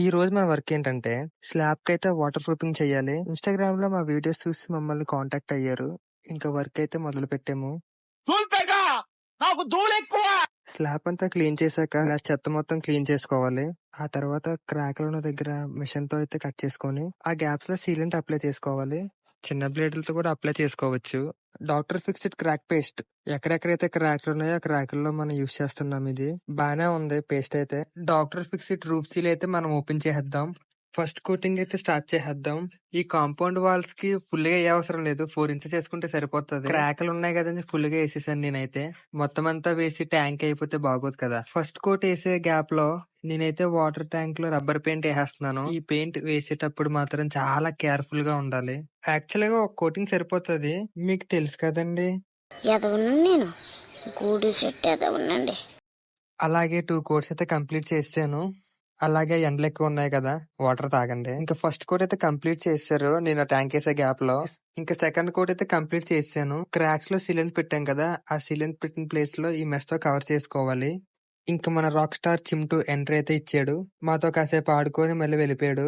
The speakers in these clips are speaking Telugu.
ఈ రోజు మన వర్క్ ఏంటంటే స్లాబ్ కి అయితే వాటర్ ప్రూఫింగ్ చేయాలి. ఇన్‌స్టాగ్రామ్ లో మా వీడియోస్ చూసి మమ్మల్ని కాంటాక్ట్ అయ్యారు. ఇంకా వర్క్ అయితే మొదలు పెట్టాము. స్లాబ్ అంతా క్లీన్ చేశాక ఇలా చెత్త మొత్తం క్లీన్ చేసుకోవాలి. ఆ తర్వాత క్రాక్ ఉన్న దగ్గర మిషన్ తో అయితే కట్ చేసుకొని ఆ గ్యాప్స్ లో సీలెంట్ అప్లై చేసుకోవాలి. చిన్న బ్లేడ్లతో కూడా అప్లై చేసుకోవచ్చు. డాక్టర్ ఫిక్స్డ్ క్రాక్ పేస్ట్ ఎక్కడెక్కడైతే క్రాక్లు ఉన్నాయో ఆ క్రాక్లలో మనం యూస్ చేస్తున్నాం. ఇది బానే ఉంది పేస్ట్ అయితే. డాక్టర్ ఫిక్స్డ్ రూఫ్ సీల్ అయితే మనం ఓపెన్ చేసేద్దాం. ఫస్ట్ కోటింగ్ అయితే స్టార్ట్ చేసేద్దాం. ఈ కాంపౌండ్ వాల్స్ కి ఫుల్ గా ఏ అవసరం లేదు, 4 ఇంచెస్ వేసుకుంటే సరిపోతుంది. క్రాక్లు ఉన్నాయి కదండి, ఫుల్ గా వేసేసాను నేనైతే. మొత్తం అంతా వేసి ట్యాంక్ అయిపోతే బాగోదు కదా. ఫస్ట్ కోట్ వేసే గ్యాప్ లో నేనైతే వాటర్ ట్యాంక్ లో రబ్బర్ పెయింట్ వేసేస్తున్నాను. ఈ పెయింట్ వేసేటప్పుడు మాత్రం చాలా కేర్ఫుల్ గా ఉండాలి. యాక్చువల్ గా ఒక కోటింగ్ సరిపోతుంది, మీకు తెలుసు కదండి. నేను గూడు సెట్ ఎదవునండి. అలాగే 2 కోట్స్ అయితే కంప్లీట్ చేసాను. అలాగే ఎండలు ఎక్కువ ఉన్నాయి కదా, వాటర్ తాగండి. ఇంకా ఫస్ట్ కోట్ అయితే కంప్లీట్ చేశారు నేను ట్యాంక్ వేసే గ్యాప్ లో. ఇంకా సెకండ్ కోట్ అయితే కంప్లీట్ చేశాను. క్రాక్స్ లో సిలిండర్ పెట్టాం కదా, ఆ సిలిండర్ పెట్టిన ప్లేస్ లో ఈ మెస్ తో కవర్ చేసుకోవాలి. ఇంకా మన రాక్ స్టార్ చింటూ ఎంట్రీ అయితే ఇచ్చాడు. మాతో కాసేపు ఆడుకొని మళ్ళీ వెళ్ళిపోయాడు.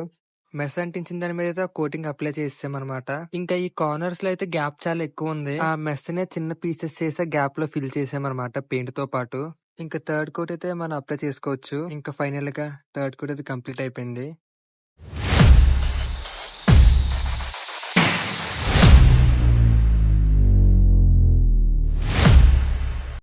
మెస్ అంటించిన దాని మీద అయితే కోటింగ్ అప్లై చేసామన్నమాట. ఇంకా ఈ కార్నర్స్ లో అయితే గ్యాప్ చాలా ఎక్కువ ఉంది. ఆ మెస్ నే చిన్న పీసెస్ చేసే గ్యాప్ లో ఫిల్ చేసామన్నమాట పెయింట్ తో పాటు. ఇంకా థర్డ్ కోట్ అయితే మనం అప్లై చేసుకోవచ్చు. ఇంకా ఫైనల్ గా థర్డ్ కోట్ అయితే కంప్లీట్ అయిపోయింది.